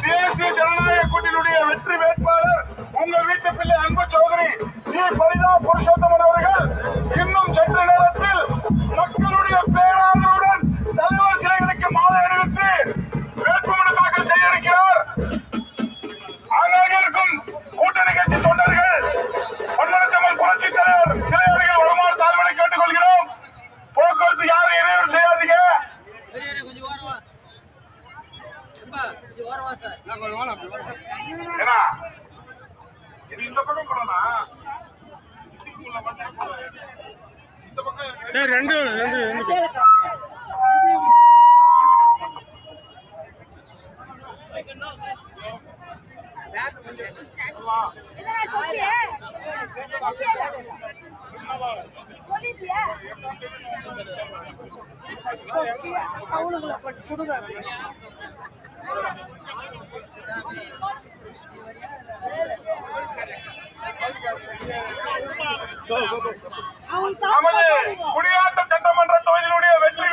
தேசிய ஜனநாயக கூட்டணியுடைய வெற்றி வேட்பாளர் உங்கள் வீட்டு பிள்ளை அன்பு சகோதரி ஜி பரிதா புருஷோத்தமன் அவர்கள் இன்னும் சற்று நேரத்தில் மக்களுடைய பேராதரவுடன் தலைவர் சிலைகளுக்கு மாலை அணிவித்து வேட்புமனு தாக்கல் செய்ய இருக்கிறார். ஆங்காங்கே இருக்கும் கூட்டணி கட்சி தொண்டர்கள் பொன்மனச்செம்மல் புரட்சி தலைவர் சிலை அருகில் வருமாறு தாழ்மையை கேட்டுக் கொள்கிறோம். போக்குவரத்து யாரும் இடையூறு செய்யாதீங்க. இந்த பக்கம் போனா இந்த பக்கம் ரெண்டு நமது குடியாத்த சட்டமன்ற தொகுதியினுடைய வெற்றி